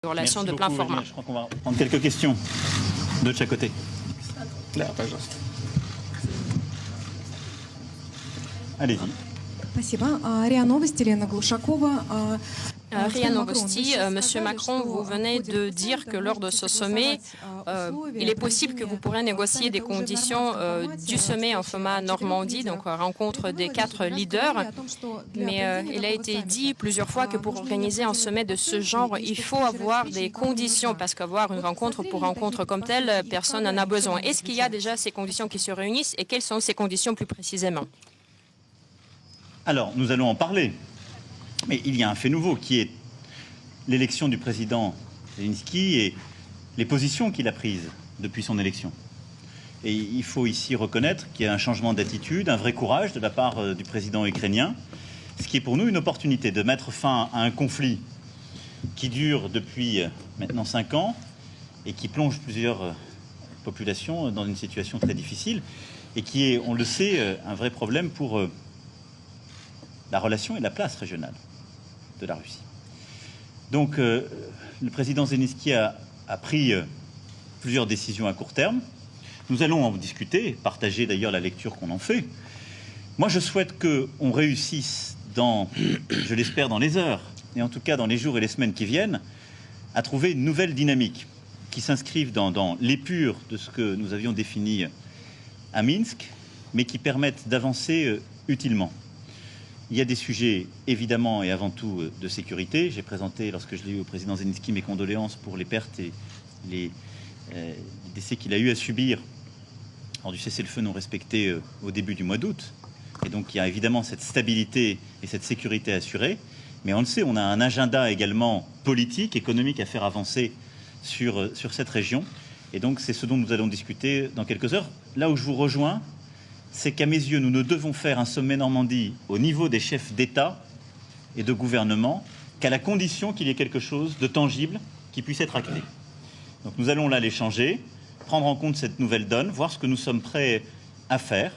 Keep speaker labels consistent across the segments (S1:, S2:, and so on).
S1: relations de plein format.
S2: Je crois qu'on va prendre quelques questions de chaque côté. Là, allez-y.
S3: Спасибо. РИА Новости, Лена Глушакова.
S1: RIA Novosti, Monsieur Macron, vous venez de dire que lors de ce sommet, il est possible que vous pourrez négocier des conditions du sommet en format Normandie, donc rencontre des 4 leaders. Mais il a été dit plusieurs fois que pour organiser un sommet de ce genre, il faut avoir des conditions, parce qu'avoir une rencontre pour rencontre comme telle, personne n'en a besoin. Est-ce qu'il y a déjà ces conditions qui se réunissent et quelles sont ces conditions plus précisément?
S2: Alors, nous allons en parler. Mais il y a un fait nouveau qui est l'élection du président Zelensky et les positions qu'il a prises depuis son élection. Et il faut ici reconnaître qu'il y a un changement d'attitude, un vrai courage de la part du président ukrainien, ce qui est pour nous une opportunité de mettre fin à un conflit qui dure depuis maintenant 5 ans et qui plonge plusieurs populations dans une situation très difficile et qui est, on le sait, un vrai problème pour la relation et la place régionale de la Russie. Donc, le président Zelensky a pris plusieurs décisions à court terme. Nous allons en discuter, partager d'ailleurs la lecture qu'on en fait. Moi, je souhaite qu'on réussisse dans, je l'espère, dans les heures, et en tout cas dans les jours et les semaines qui viennent, à trouver une nouvelle dynamique qui s'inscrive dans l'épure de ce que nous avions défini à Minsk, mais qui permette d'avancer utilement. Il y a des sujets, évidemment, et avant tout, de sécurité. J'ai présenté, lorsque je l'ai eu au président Zelensky, mes condoléances pour les pertes et les décès qu'il a eu à subir lors du cessez-le-feu non respecté au début du mois d'août. Et donc, il y a évidemment cette stabilité et cette sécurité assurée. Mais on le sait, on a un agenda également politique, économique à faire avancer sur cette région. Et donc, c'est ce dont nous allons discuter dans quelques heures. Là où je vous rejoins, c'est qu'à mes yeux, nous ne devons faire un sommet Normandie au niveau des chefs d'État et de gouvernement qu'à la condition qu'il y ait quelque chose de tangible qui puisse être acté. Donc nous allons là l'échanger, prendre en compte cette nouvelle donne, voir ce que nous sommes prêts à faire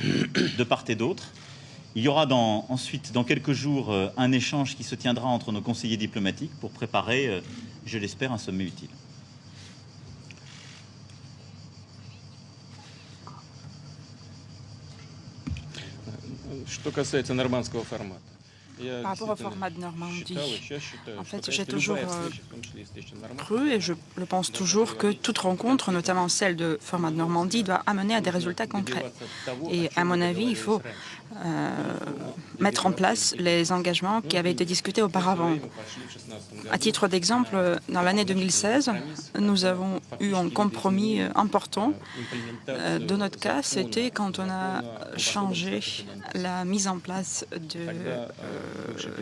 S2: de part et d'autre. Il y aura ensuite, dans quelques jours, un échange qui se tiendra entre nos conseillers diplomatiques pour préparer, je l'espère, un sommet utile.
S4: Что касается нормандского формата.
S5: Par rapport au format de Normandie, en fait, j'ai toujours cru et je le pense toujours que toute rencontre, notamment celle de format de Normandie, doit amener à des résultats concrets. Et à mon avis, il faut mettre en place les engagements qui avaient été discutés auparavant. À titre d'exemple, dans l'année 2016, nous avons eu un compromis important. De notre cas, c'était quand on a changé la mise en place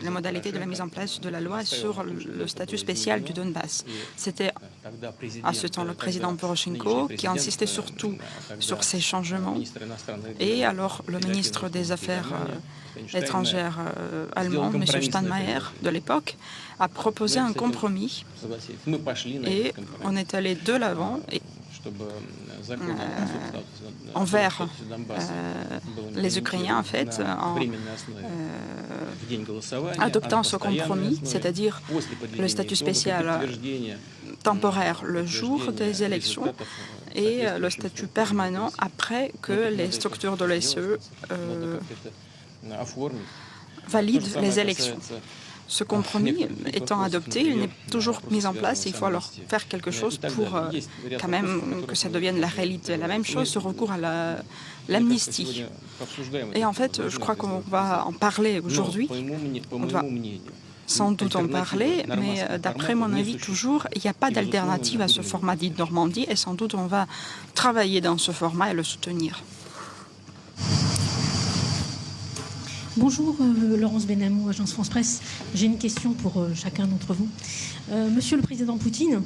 S5: les modalités de la mise en place de la loi sur le statut spécial du Donbass. C'était à ce temps le président Poroshenko qui insistait surtout sur ces changements. Et alors le ministre des Affaires étrangères allemand, M. Steinmeier, de l'époque, a proposé un compromis. Et on est allé de l'avant envers les Ukrainiens, en fait, en adoptant ce compromis, c'est-à-dire le statut spécial temporaire le jour des élections et le statut permanent après que les structures de l'OSCE valident les élections. Ce compromis étant adopté, il n'est toujours mis en place et il faut alors faire quelque chose pour quand même que ça devienne la réalité. La même chose, ce recours à l'amnistie. Et en fait, je crois qu'on va en parler aujourd'hui. On va sans doute en parler, mais d'après mon avis, toujours, il n'y a pas d'alternative à ce format dit Normandie et sans doute on va travailler dans ce format et le soutenir.
S6: Bonjour, Laurence Benamou, Agence France Presse. J'ai une question pour chacun d'entre vous. Monsieur le Président Poutine,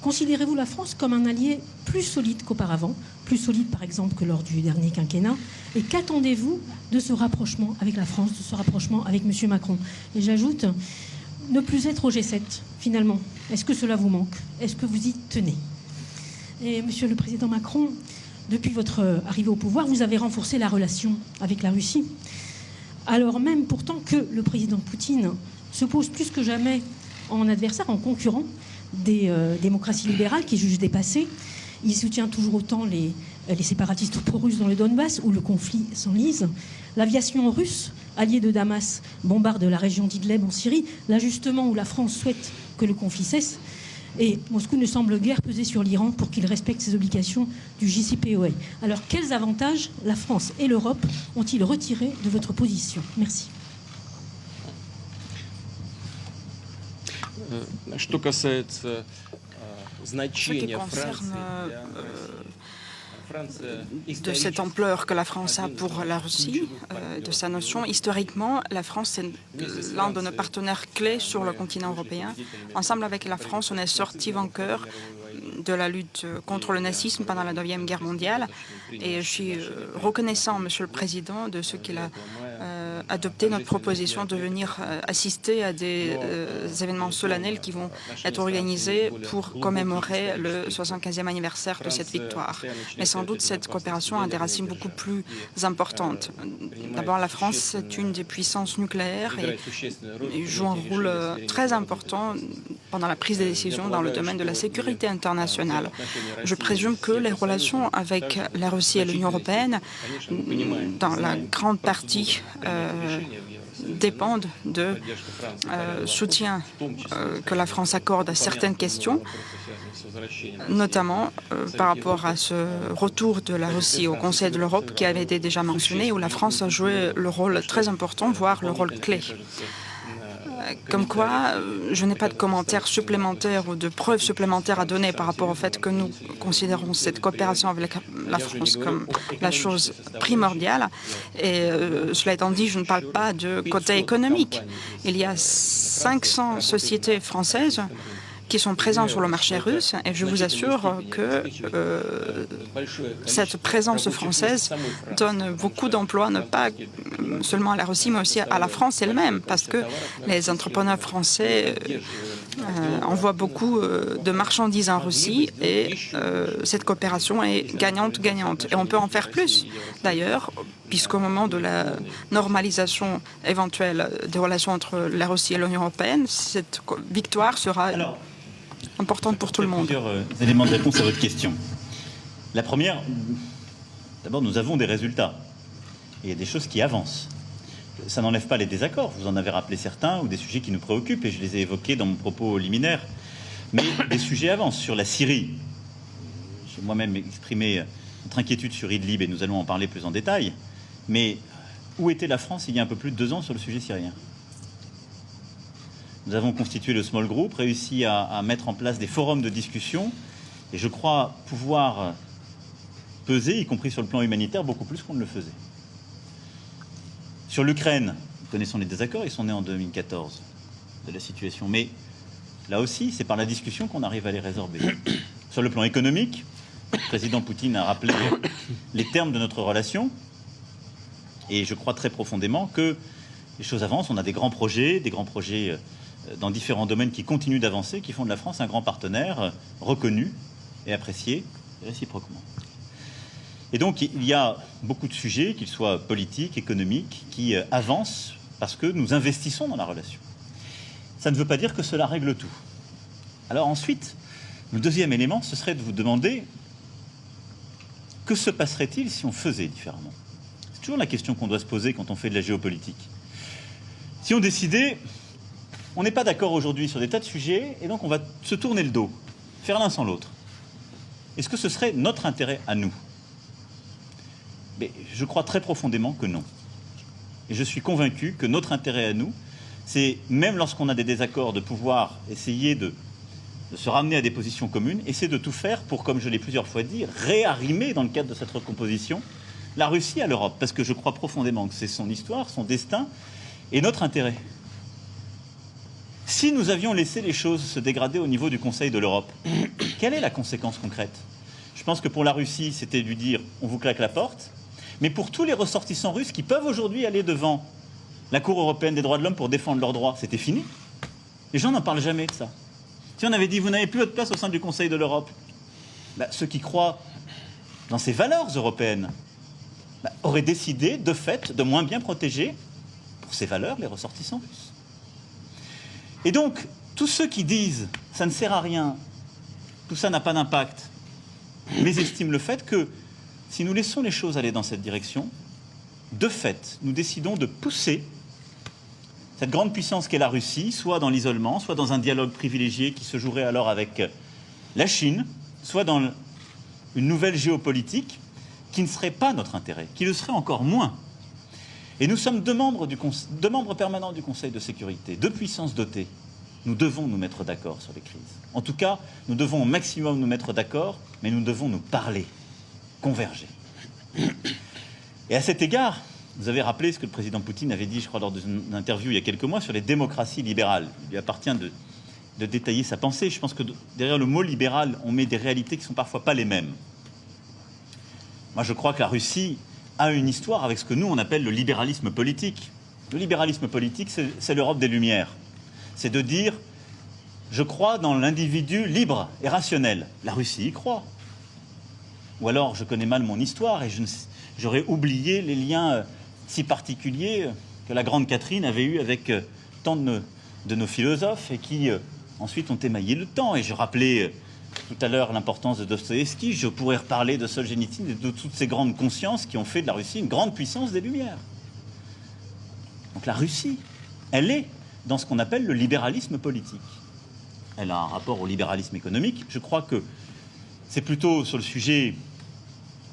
S6: considérez-vous la France comme un allié plus solide qu'auparavant, plus solide par exemple que lors du dernier quinquennat? Et qu'attendez-vous de ce rapprochement avec la France, de ce rapprochement avec M. Macron? Et j'ajoute, ne plus être au G7, finalement. Est-ce que cela vous manque? Est-ce que vous y tenez? Et Monsieur le Président Macron, depuis votre arrivée au pouvoir, vous avez renforcé la relation avec la Russie. Alors même pourtant que le président Poutine se pose plus que jamais en adversaire, en concurrent, des démocraties libérales qui juge dépassé. Il soutient toujours autant les séparatistes pro-russes dans le Donbass, où le conflit s'enlise. L'aviation russe, alliée de Damas, bombarde la région d'Idleb en Syrie, là justement où la France souhaite que le conflit cesse. Et Moscou ne semble guère peser sur l'Iran pour qu'il respecte ses obligations du JCPOA. Alors, quels avantages la France et l'Europe ont-ils retirés de votre position? Merci.
S4: Что касается
S5: Ce qui concerne de cette ampleur que la France a pour la Russie, de sa notion, historiquement, la France est l'un de nos partenaires clés sur le continent européen. Ensemble avec la France, on est sorti vainqueur de la lutte contre le nazisme pendant la 9e guerre mondiale. Et je suis reconnaissant, Monsieur le Président, de ce qu'il a adopté notre proposition de venir assister à des événements solennels qui vont être organisés pour commémorer le 75e anniversaire de cette victoire. Mais sans doute, cette coopération a des racines beaucoup plus importantes. D'abord, la France est une des puissances nucléaires et joue un rôle très important pendant la prise des décisions dans le domaine de la sécurité internationale. Je présume que les relations avec la Russie et l'Union européenne, dans la grande partie, dépendent de soutien que la France accorde à certaines questions, notamment par rapport à ce retour de la Russie au Conseil de l'Europe qui avait été déjà mentionné, où la France a joué le rôle très important, voire le rôle clé. Comme quoi, je n'ai pas de commentaires supplémentaires ou de preuves supplémentaires à donner par rapport au fait que nous considérons cette coopération avec la France comme la chose primordiale. Et cela étant dit, je ne parle pas de côté économique. Il y a 500 sociétés françaises qui sont présents sur le marché russe, et je vous assure que cette présence française donne beaucoup d'emplois, non pas seulement à la Russie, mais aussi à la France elle-même, parce que les entrepreneurs français envoient beaucoup de marchandises en Russie, et cette coopération est gagnante-gagnante. Et on peut en faire plus, d'ailleurs, puisqu'au moment de la normalisation éventuelle des relations entre la Russie et l'Union européenne, cette victoire sera importante pour tout le monde.
S2: Plusieurs éléments de réponse à votre question. La première, d'abord, nous avons des résultats. Et il y a des choses qui avancent. Ça n'enlève pas les désaccords. Vous en avez rappelé certains, ou des sujets qui nous préoccupent, et je les ai évoqués dans mon propos liminaire. Mais des sujets avancent. Sur la Syrie, j'ai moi-même exprimé notre inquiétude sur Idlib, et nous allons en parler plus en détail. Mais où était la France il y a un peu plus de 2 ans sur le sujet syrien ? Nous avons constitué le Small Group, réussi à mettre en place des forums de discussion, et je crois pouvoir peser, y compris sur le plan humanitaire, beaucoup plus qu'on ne le faisait. Sur l'Ukraine, nous connaissons les désaccords, ils sont nés en 2014 de la situation, mais là aussi, c'est par la discussion qu'on arrive à les résorber. Sur le plan économique, le président Poutine a rappelé les termes de notre relation, et je crois très profondément que les choses avancent. On a des grands projets dans différents domaines qui continuent d'avancer, qui font de la France un grand partenaire reconnu et apprécié réciproquement. Et donc, il y a beaucoup de sujets, qu'ils soient politiques, économiques, qui avancent parce que nous investissons dans la relation. Ça ne veut pas dire que cela règle tout. Alors ensuite, le deuxième élément, ce serait de vous demander que se passerait-il si on faisait différemment ? C'est toujours la question qu'on doit se poser quand on fait de la géopolitique. Si on décidait, on n'est pas d'accord aujourd'hui sur des tas de sujets, et donc on va se tourner le dos, faire l'un sans l'autre. Est-ce que ce serait notre intérêt à nous ? Mais je crois très profondément que non. Et je suis convaincu que notre intérêt à nous, c'est, même lorsqu'on a des désaccords, de pouvoir essayer de se ramener à des positions communes, essayer de tout faire pour, comme je l'ai plusieurs fois dit, réarrimer dans le cadre de cette recomposition la Russie à l'Europe. Parce que je crois profondément que c'est son histoire, son destin et notre intérêt. Si nous avions laissé les choses se dégrader au niveau du Conseil de l'Europe, quelle est la conséquence concrète ? Je pense que pour la Russie, c'était lui dire « on vous claque la porte », mais pour tous les ressortissants russes qui peuvent aujourd'hui aller devant la Cour européenne des droits de l'homme pour défendre leurs droits, c'était fini. Les gens n'en parlent jamais de ça. Si on avait dit « vous n'avez plus votre place au sein du Conseil de l'Europe », ceux qui croient dans ces valeurs européennes auraient décidé, de fait, de moins bien protéger, pour ces valeurs, les ressortissants russes. Et donc, tous ceux qui disent « ça ne sert à rien, tout ça n'a pas d'impact », mésestiment le fait que si nous laissons les choses aller dans cette direction, de fait, nous décidons de pousser cette grande puissance qu'est la Russie, soit dans l'isolement, soit dans un dialogue privilégié qui se jouerait alors avec la Chine, soit dans une nouvelle géopolitique qui ne serait pas notre intérêt, qui le serait encore moins. Et nous sommes deux membres permanents du Conseil de sécurité, deux puissances dotées. Nous devons nous mettre d'accord sur les crises. En tout cas, nous devons au maximum nous mettre d'accord, mais nous devons nous parler, converger. Et à cet égard, vous avez rappelé ce que le président Poutine avait dit, je crois, lors d'une interview il y a quelques mois sur les démocraties libérales. Il lui appartient de détailler sa pensée. Je pense que derrière le mot libéral, on met des réalités qui ne sont parfois pas les mêmes. Moi, je crois que la Russie a une histoire avec ce que nous, on appelle le libéralisme politique. Le libéralisme politique, c'est l'Europe des Lumières. C'est de dire, je crois dans l'individu libre et rationnel. La Russie y croit. Ou alors, je connais mal mon histoire et j'aurais oublié les liens si particuliers que la grande Catherine avait eus avec tant de nos philosophes et qui ensuite ont émaillé le temps. Et je rappelais tout à l'heure l'importance de Dostoïevski, je pourrais reparler de Solzhenitsyn et de toutes ces grandes consciences qui ont fait de la Russie une grande puissance des Lumières. Donc la Russie, elle est dans ce qu'on appelle le libéralisme politique. Elle a un rapport au libéralisme économique. Je crois que c'est plutôt sur le sujet,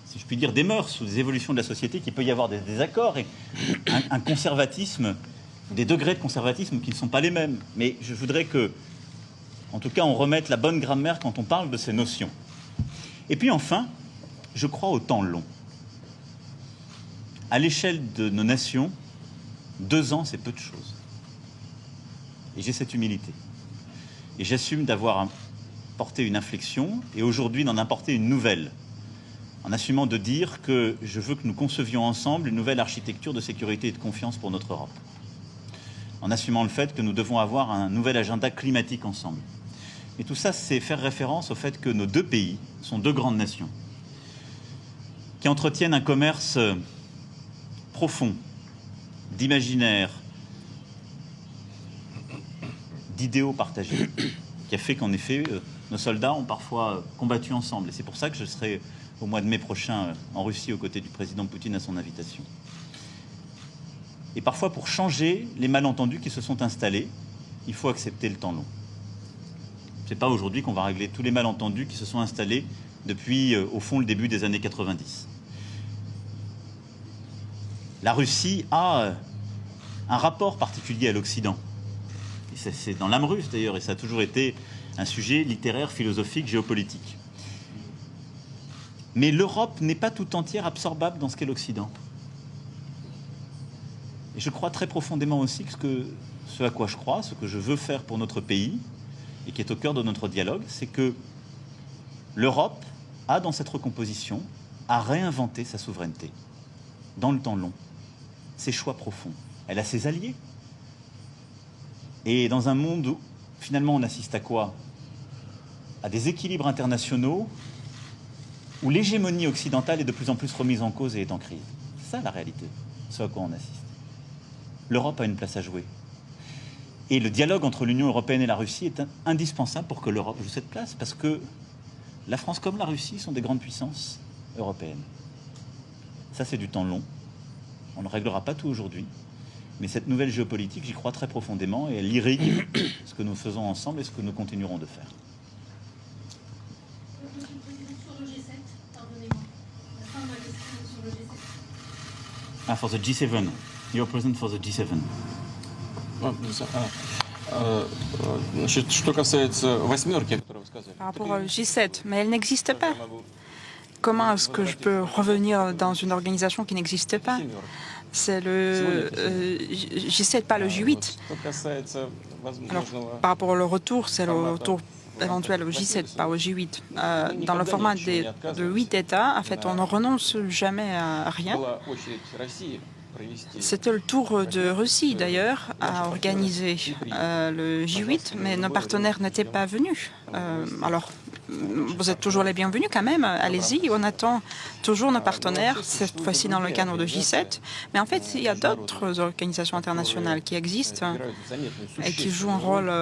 S2: si je puis dire, des mœurs ou des évolutions de la société qu'il peut y avoir des désaccords et un conservatisme, des degrés de conservatisme qui ne sont pas les mêmes. Mais je voudrais que, en tout cas, on remette la bonne grammaire quand on parle de ces notions. Et puis enfin, je crois au temps long. À l'échelle de nos nations, 2 ans, c'est peu de choses. Et j'ai cette humilité. Et j'assume d'avoir porté une inflexion et aujourd'hui d'en apporter une nouvelle, en assumant de dire que je veux que nous concevions ensemble une nouvelle architecture de sécurité et de confiance pour notre Europe. En assumant le fait que nous devons avoir un nouvel agenda climatique ensemble. Et tout ça, c'est faire référence au fait que nos 2 pays sont 2 grandes nations qui entretiennent un commerce profond, d'imaginaire, d'idéaux partagés, qui a fait qu'en effet, nos soldats ont parfois combattu ensemble. Et c'est pour ça que je serai au mois de mai prochain en Russie aux côtés du président Poutine à son invitation. Et parfois, pour changer les malentendus qui se sont installés, il faut accepter le temps long. Ce n'est pas aujourd'hui qu'on va régler tous les malentendus qui se sont installés depuis, au fond, le début des années 90. La Russie a un rapport particulier à l'Occident. C'est dans l'âme russe d'ailleurs, et ça a toujours été un sujet littéraire, philosophique, géopolitique. Mais l'Europe n'est pas tout entière absorbable dans ce qu'est l'Occident. Et je crois très profondément aussi que ce à quoi je crois, ce que je veux faire pour notre pays, et qui est au cœur de notre dialogue, c'est que l'Europe a, dans cette recomposition, à réinventer sa souveraineté, dans le temps long, ses choix profonds. Elle a ses alliés. Et dans un monde où, finalement, on assiste à quoi? À des équilibres internationaux où l'hégémonie occidentale est de plus en plus remise en cause et est en crise. C'est ça la réalité, ce à quoi on assiste. L'Europe a une place à jouer. Et le dialogue entre l'Union européenne et la Russie est indispensable pour que l'Europe joue cette place, parce que la France comme la Russie sont des grandes puissances européennes. Ça, c'est du temps long. On ne réglera pas tout aujourd'hui. Mais cette nouvelle géopolitique, j'y crois très profondément et elle irrigue ce que nous faisons ensemble et ce que nous continuerons de faire.
S6: Monsieur le Président, sur le G7, pardonnez-moi. La fin de ma question sur le G7.
S2: Ah, for the G7. You're present for the G7.
S4: Значит, что касается восьмерки, о которой вы сказали.
S5: Par rapport au G7, mais elle n'existe pas. Comment est-ce que je peux revenir dans une organisation qui n'existe pas? C'est le G7, pas le G8. Alors, par rapport au retour, c'est le retour éventuel au G7, pas au G8. Dans le format de 8 États, en fait, on ne renonce jamais à rien. C'était le tour de Russie, d'ailleurs, à organiser le G8, mais nos partenaires n'étaient pas venus. Alors, vous êtes toujours les bienvenus quand même, allez-y, on attend toujours nos partenaires, cette fois-ci dans le cadre de G7. Mais en fait, il y a d'autres organisations internationales qui existent et qui jouent un rôle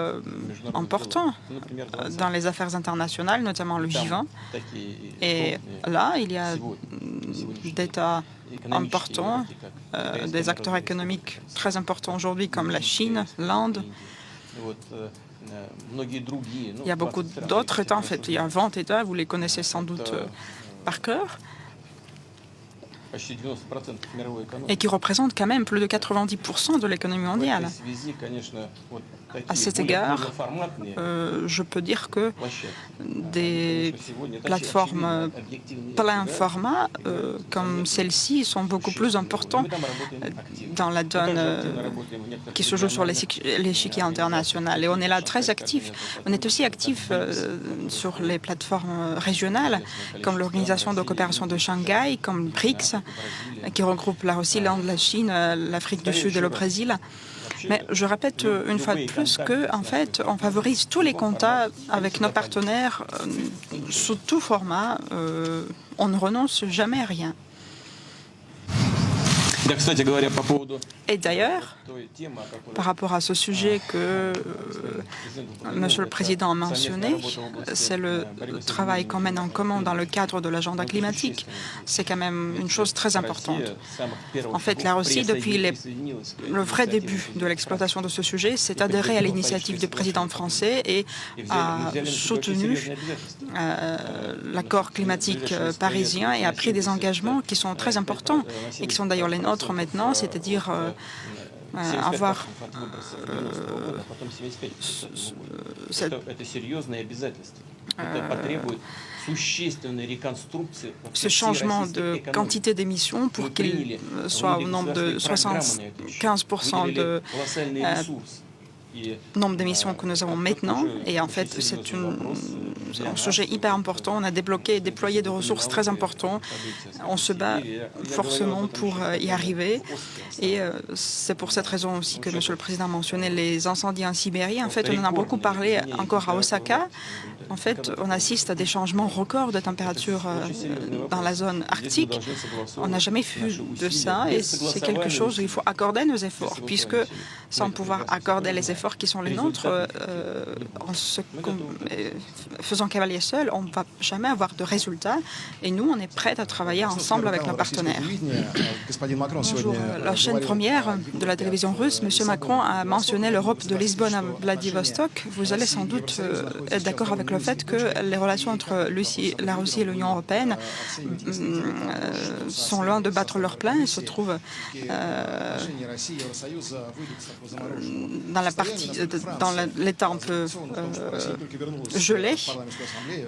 S5: important dans les affaires internationales, notamment le G20. Et là, il y a d'États importants, des acteurs économiques très importants aujourd'hui comme la Chine, l'Inde. Il y a beaucoup d'autres États, en fait. Il y a 20 États, vous les connaissez sans doute par cœur, et qui représentent quand même plus de 90% de l'économie mondiale. À cet égard, je peux dire que des plateformes plein format comme celle-ci sont beaucoup plus importantes dans la donne qui se joue sur l'échiquier international. Et on est là très actifs. On est aussi actifs sur les plateformes régionales, comme l'Organisation de coopération de Shanghai, comme BRICS, qui regroupe là aussi l'Inde, la Chine, l'Afrique du Sud et le Brésil. Mais je répète une fois de plus qu'en fait, on favorise tous les contacts avec nos partenaires sous tout format. On ne renonce jamais à rien. Et d'ailleurs, par rapport à ce sujet que Monsieur le Président a mentionné, c'est le travail qu'on mène en commun dans le cadre de l'agenda climatique. C'est quand même une chose très importante. En fait, la Russie, depuis le vrai début de l'exploitation de ce sujet, s'est adhérée à l'initiative du président français et a soutenu l'accord climatique parisien et a pris des engagements qui sont très importants et qui sont d'ailleurs les nôtres maintenant, c'est-à-dire avoir ce changement de quantité d'émissions pour qu'il soit au nombre de 75% de nombre d'émissions que nous avons maintenant. Et en fait, c'est un sujet hyper important. On a débloqué et déployé des ressources très importantes. On se bat forcément pour y arriver. Et c'est pour cette raison aussi que Monsieur le Président a mentionné les incendies en Sibérie. En fait, on en a beaucoup parlé encore à Osaka. En fait, on assiste à des changements records de température dans la zone arctique. On n'a jamais vu de ça et c'est quelque chose où il faut accorder nos efforts, puisque sans pouvoir accorder les efforts qui sont les nôtres, en faisant cavalier seul, on ne va jamais avoir de résultats. Et nous, on est prêts à travailler ensemble avec nos partenaires. Bonjour. La chaîne première de la télévision russe, M. Macron a mentionné l'Europe de Lisbonne à Vladivostok. Vous allez sans doute être d'accord avec le fait que les relations entre la Russie et l'Union européenne sont loin de battre leur plein et se trouvent dans l'état un peu gelé.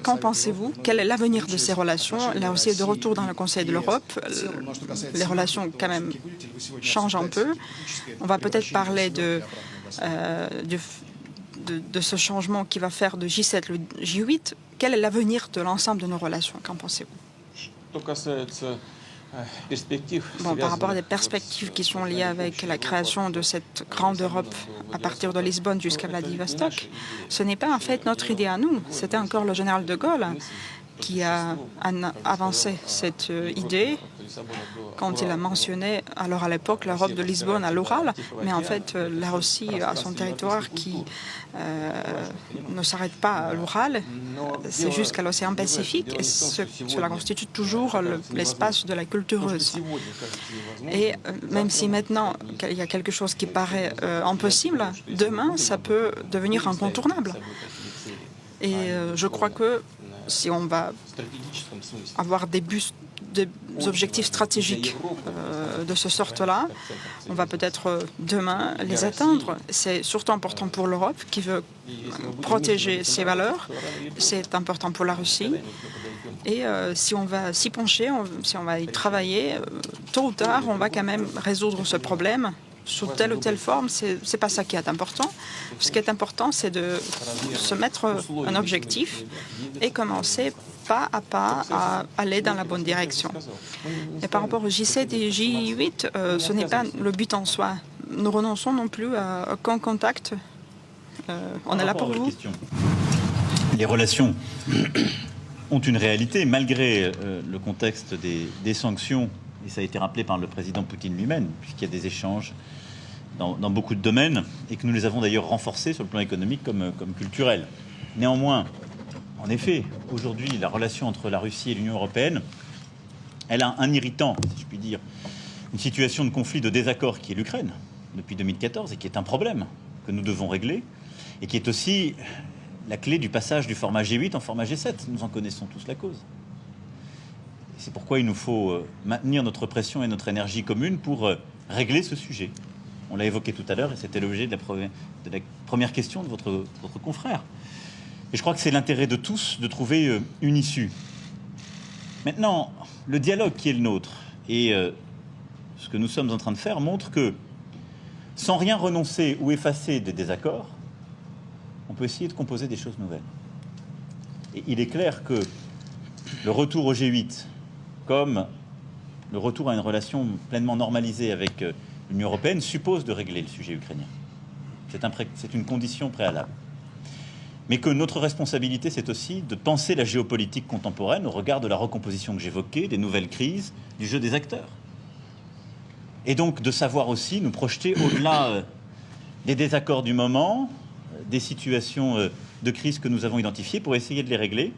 S5: Qu'en pensez-vous? Quel est l'avenir de ces relations? La Russie est de retour dans le Conseil de l'Europe. Les relations, quand même, changent un peu. On va peut-être parler de ce changement qui va faire de G7 le G8. Quel est l'avenir de l'ensemble de nos relations? Qu'en pensez-vous? Bon, par rapport à des perspectives qui sont liées avec la création de cette grande Europe à partir de Lisbonne jusqu'à Vladivostok, ce n'est pas en fait notre idée à nous. C'était encore le général de Gaulle qui a avancé cette idée quand il a mentionné, alors à l'époque, l'Europe de Lisbonne à l'Oural, mais en fait, la Russie a son territoire qui ne s'arrête pas à l'Oural, c'est jusqu'à l'océan Pacifique, et cela constitue toujours l'espace de la culture russe. Et même si maintenant, il y a quelque chose qui paraît impossible, demain, ça peut devenir incontournable. Et je crois que si on va avoir des objectifs stratégiques de ce sort-là, on va peut-être demain les atteindre. C'est surtout important pour l'Europe qui veut protéger ses valeurs. C'est important pour la Russie. Et si on va s'y pencher, si on va y travailler, tôt ou tard, on va quand même résoudre ce problème. Sous telle ou telle forme, c'est pas ça qui est important. Ce qui est important, c'est de se mettre un objectif et commencer pas à pas à aller dans la bonne direction. Et par rapport au G7 et J8, ce n'est pas le but en soi. Nous renonçons non plus à aucun contact. On est là pour vous.
S2: les relations ont une réalité, malgré le contexte des sanctions, et ça a été rappelé par le président Poutine lui-même, puisqu'il y a des échanges dans beaucoup de domaines, et que nous les avons d'ailleurs renforcés sur le plan économique comme culturel. Néanmoins, en effet, aujourd'hui, la relation entre la Russie et l'Union européenne, elle a un irritant, si je puis dire, une situation de conflit, de désaccord qui est l'Ukraine, depuis 2014, et qui est un problème que nous devons régler, et qui est aussi la clé du passage du format G8 en format G7. Nous en connaissons tous la cause. C'est pourquoi il nous faut maintenir notre pression et notre énergie commune pour régler ce sujet. On l'a évoqué tout à l'heure, et c'était l'objet de la première question de votre confrère. Et je crois que c'est l'intérêt de tous de trouver une issue. Maintenant, le dialogue qui est le nôtre et ce que nous sommes en train de faire montre que, sans rien renoncer ou effacer des désaccords, on peut essayer de composer des choses nouvelles. Et il est clair que le retour au G8, comme le retour à une relation pleinement normalisée avec l'Union européenne, suppose de régler le sujet ukrainien. C'est une condition préalable. Mais que notre responsabilité, c'est aussi de penser la géopolitique contemporaine au regard de la recomposition que j'évoquais, des nouvelles crises, du jeu des acteurs. Et donc de savoir aussi nous projeter au-delà des désaccords du moment, des situations de crise que nous avons identifiées pour essayer de les régler,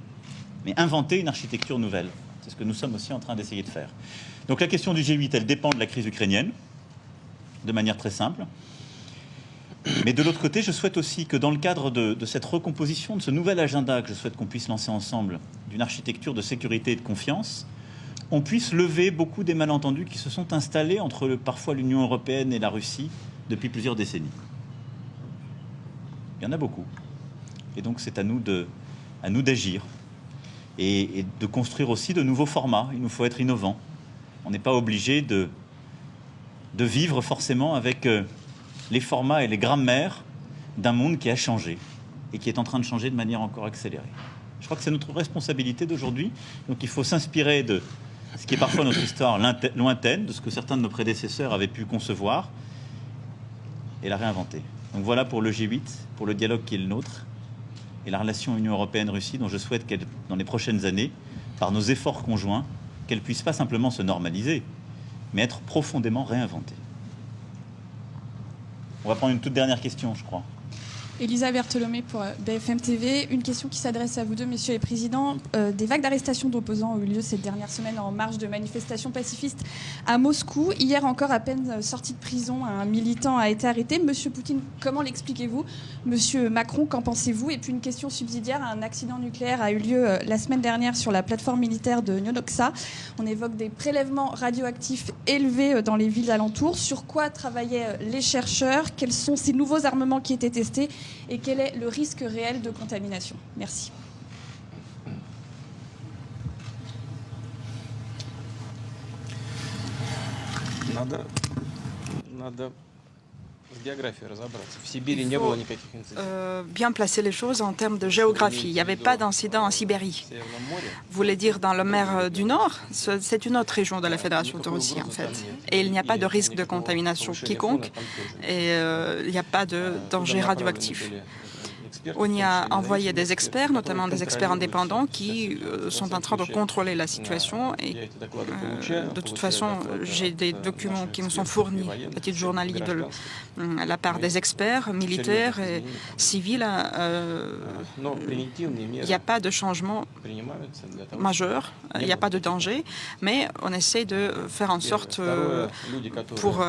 S2: mais inventer une architecture nouvelle. C'est ce que nous sommes aussi en train d'essayer de faire. Donc la question du G8, elle dépend de la crise ukrainienne, de manière très simple. Mais de l'autre côté, je souhaite aussi que dans le cadre de cette recomposition, de ce nouvel agenda que je souhaite qu'on puisse lancer ensemble, d'une architecture de sécurité et de confiance, on puisse lever beaucoup des malentendus qui se sont installés entre parfois l'Union européenne et la Russie depuis plusieurs décennies. Il y en a beaucoup. Et donc c'est à nous d'agir et de construire aussi de nouveaux formats. Il nous faut être innovants. On n'est pas obligé de vivre forcément avec les formats et les grammaires d'un monde qui a changé et qui est en train de changer de manière encore accélérée. Je crois que c'est notre responsabilité d'aujourd'hui. Donc il faut s'inspirer de ce qui est parfois notre histoire lointaine, de ce que certains de nos prédécesseurs avaient pu concevoir, et la réinventer. Donc voilà pour le G8, pour le dialogue qui est le nôtre, et la relation Union européenne-Russie, dont je souhaite qu'elle, dans les prochaines années, par nos efforts conjoints, qu'elle puisse pas simplement se normaliser, mais être profondément réinventée. On va prendre une toute dernière question, je crois.
S7: Elisa Bertholomé pour BFM TV. Une question qui s'adresse à vous deux, messieurs les présidents. Des vagues d'arrestations d'opposants ont eu lieu cette dernière semaine en marge de manifestations pacifistes à Moscou. Hier encore, à peine sorti de prison, un militant a été arrêté. Monsieur Poutine, comment l'expliquez-vous? Monsieur Macron, qu'en pensez-vous? Et puis une question subsidiaire. Un accident nucléaire a eu lieu la semaine dernière sur la plateforme militaire de Nonoxa. On évoque des prélèvements radioactifs élevés dans les villes alentours. Sur quoi travaillaient les chercheurs? Quels sont ces nouveaux armements qui étaient testés? Et quel est le risque réel de contamination? Merci.
S5: Bien placer les choses en termes de géographie. Il n'y avait pas d'incident en Sibérie. Vous voulez dire dans la mer du Nord? C'est une autre région de la Fédération de Russie, en fait. Et il n'y a pas de risque de contamination quiconque et il n'y a pas de danger radioactif. On y a envoyé des experts, notamment des experts indépendants, qui sont en train de contrôler la situation. Et de toute façon, j'ai des documents qui me sont fournis à titre journalier de la part des experts militaires et civils. Il n'y a pas de changement majeur, il n'y a pas de danger, mais on essaie de faire en sorte pour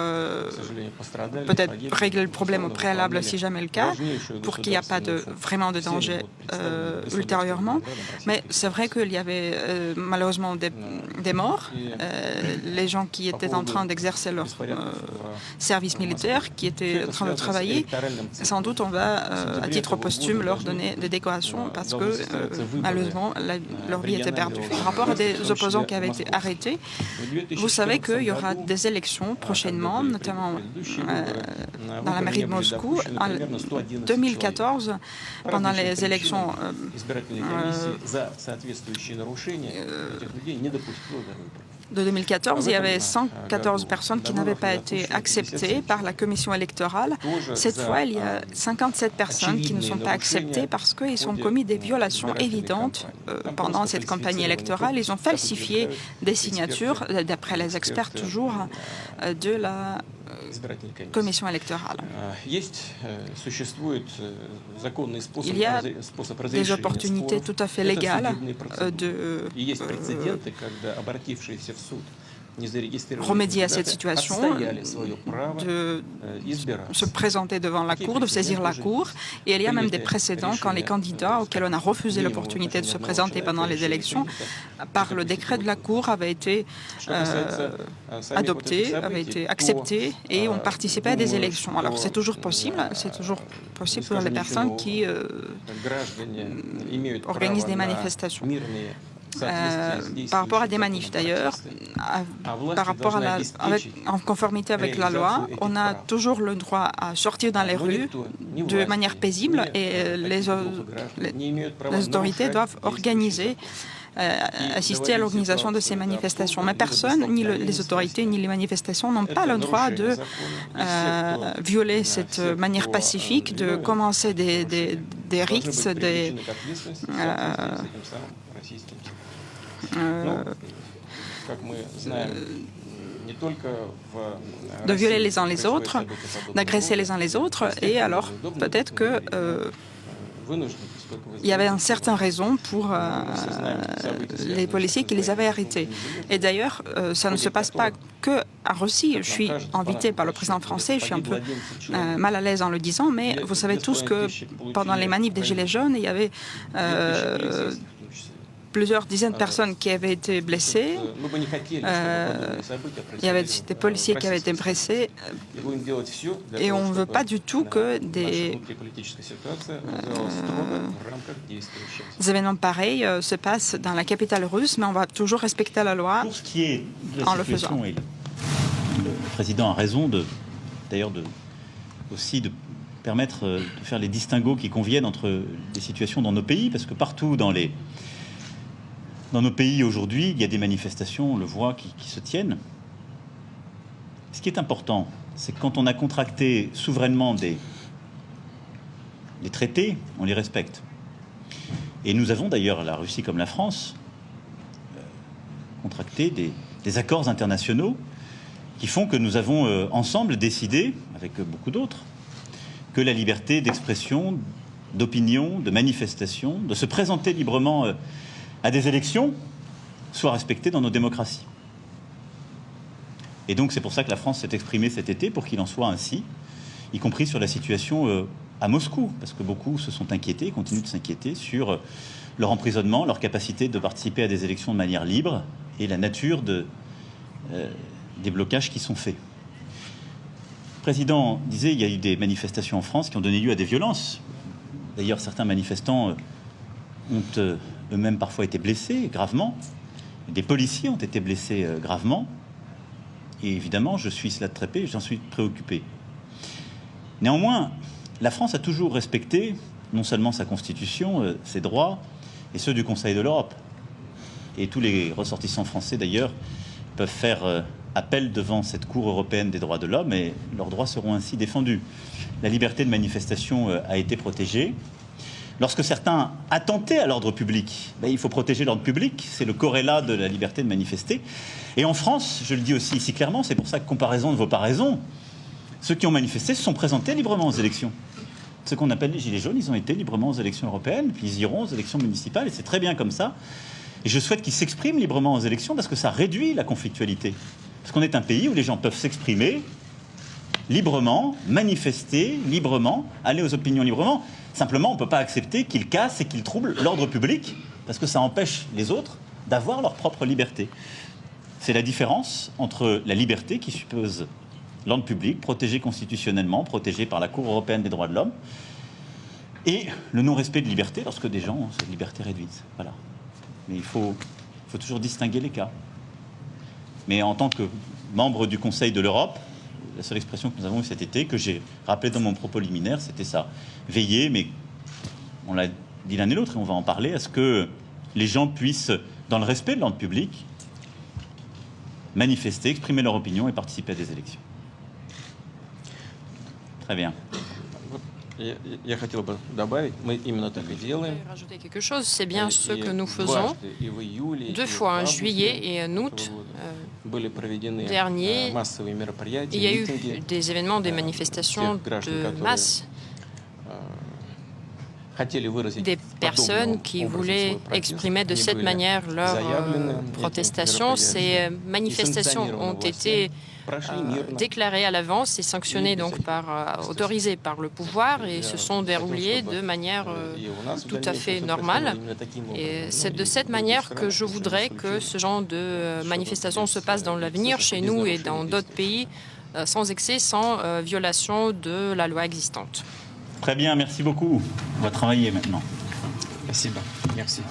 S5: peut-être régler le problème au préalable si jamais le cas, pour qu'il n'y ait pas vraiment de danger ultérieurement. Mais c'est vrai qu'il y avait malheureusement des morts, les gens qui étaient en train d'exercer leur service militaire, qui étaient en train de travailler. Sans doute on va, à titre posthume, leur donner des décorations parce que malheureusement leur vie était perdue. Par rapport à des opposants qui avaient été arrêtés, vous savez qu'il y aura des élections prochainement, notamment dans la mairie de Moscou. En 2014, pendant les élections de 2014, il y avait 114 personnes qui n'avaient pas été acceptées par la commission électorale. Cette fois, il y a 57 personnes qui ne sont pas acceptées parce qu'ils ont commis des violations évidentes pendant cette campagne électorale. Ils ont falsifié des signatures, d'après les experts toujours, de la commission électorale. Il y a des opportunités tout à fait légales de remédier à cette situation, de se présenter devant la Cour, de saisir la Cour. Et il y a même des précédents quand les candidats auxquels on a refusé l'opportunité de se présenter pendant les élections, par le décret de la Cour, avaient été adoptés, avaient été acceptés et ont participé à des élections. Alors c'est toujours possible pour les personnes qui organisent des manifestations. Par rapport à des manifs d'ailleurs, en conformité avec la loi, on a toujours le droit à sortir dans les rues de manière paisible et les autorités doivent assister à l'organisation de ces manifestations. Mais personne, ni les autorités, ni les manifestations n'ont pas le droit de violer cette manière pacifique, de commencer des rites, de violer les uns les autres, d'agresser les uns les autres, et alors peut-être que il y avait une certaine raison pour les policiers qui les avaient arrêtés. Et d'ailleurs, ça ne se passe pas que à Russie. Je suis invitée par le président français, je suis un peu mal à l'aise en le disant, mais vous savez tous que pendant les manifs des Gilets jaunes, il y avait plusieurs dizaines de personnes qui avaient été blessées. Il y avait des policiers qui avaient été blessés. Et on ne veut pas du tout que des événements pareils se passent dans la capitale russe, mais on va toujours respecter la loi
S2: pour ce qui est de la situation, le président a raison aussi de permettre de faire les distinguos qui conviennent entre les situations dans nos pays, parce que partout dans nos pays aujourd'hui, il y a des manifestations, on le voit, qui se tiennent. Ce qui est important, c'est que quand on a contracté souverainement des traités, on les respecte. Et nous avons d'ailleurs, la Russie comme la France, contracté des accords internationaux qui font que nous avons ensemble décidé, avec beaucoup d'autres, que la liberté d'expression, d'opinion, de manifestation, de se présenter librement à des élections soit respectée dans nos démocraties. Et donc c'est pour ça que la France s'est exprimée cet été pour qu'il en soit ainsi, y compris sur la situation à Moscou, parce que beaucoup se sont inquiétés et continuent de s'inquiéter sur leur emprisonnement, leur capacité de participer à des élections de manière libre et la nature des blocages qui sont faits. Le président disait qu'il y a eu des manifestations en France qui ont donné lieu à des violences. D'ailleurs, certains manifestants ont eux-mêmes parfois été blessés gravement. Des policiers ont été blessés gravement. Et évidemment, je suis cela de très près, j'en suis préoccupé. Néanmoins, la France a toujours respecté non seulement sa constitution, ses droits, et ceux du Conseil de l'Europe. Et tous les ressortissants français, d'ailleurs, peuvent faire appel devant cette Cour européenne des droits de l'homme, et leurs droits seront ainsi défendus. La liberté de manifestation a été protégée. Lorsque certains attentaient à l'ordre public, il faut protéger l'ordre public, c'est le corrélat de la liberté de manifester. Et en France, je le dis aussi ici clairement, c'est pour ça que comparaison ne vaut pas raison, ceux qui ont manifesté se sont présentés librement aux élections. Ce qu'on appelle les Gilets jaunes, ils ont été librement aux élections européennes, puis ils iront aux élections municipales, et c'est très bien comme ça. Et je souhaite qu'ils s'expriment librement aux élections, parce que ça réduit la conflictualité. Parce qu'on est un pays où les gens peuvent s'exprimer librement, manifester librement, aller aux opinions librement. Simplement, on ne peut pas accepter qu'ils cassent et qu'ils troublent l'ordre public, parce que ça empêche les autres d'avoir leur propre liberté. C'est la différence entre la liberté qui suppose l'ordre public, protégé constitutionnellement, protégé par la Cour européenne des droits de l'homme, et le non-respect de liberté lorsque des gens ont cette liberté réduite. Voilà. Mais il faut toujours distinguer les cas. Mais en tant que membre du Conseil de l'Europe, la seule expression que nous avons eue cet été, que j'ai rappelée dans mon propos liminaire, c'était ça. Veiller, mais on l'a dit l'un et l'autre, et on va en parler, à ce que les gens puissent, dans le respect de l'ordre public, manifester, exprimer leur opinion et participer à des élections. Très bien.
S4: Я хотел бы добавить, мы именно так и делаем.
S1: Rajouter quelque chose, c'est bien ce que nous faisons. 2 fois, en juillet et en août dernier, il y a eu des événements, des manifestations de masse, des personnes qui voulaient exprimer de cette manière leur protestation. Ces manifestations ont été déclarées à l'avance et sanctionnées donc autorisées par le pouvoir et se sont déroulées de manière tout à fait normale. Et c'est de cette manière que je voudrais que ce genre de manifestations se passe dans l'avenir chez nous et dans d'autres pays sans excès, sans violation de la loi existante.
S2: Très bien, merci beaucoup. On va travailler maintenant.
S4: Спасибо. Merci.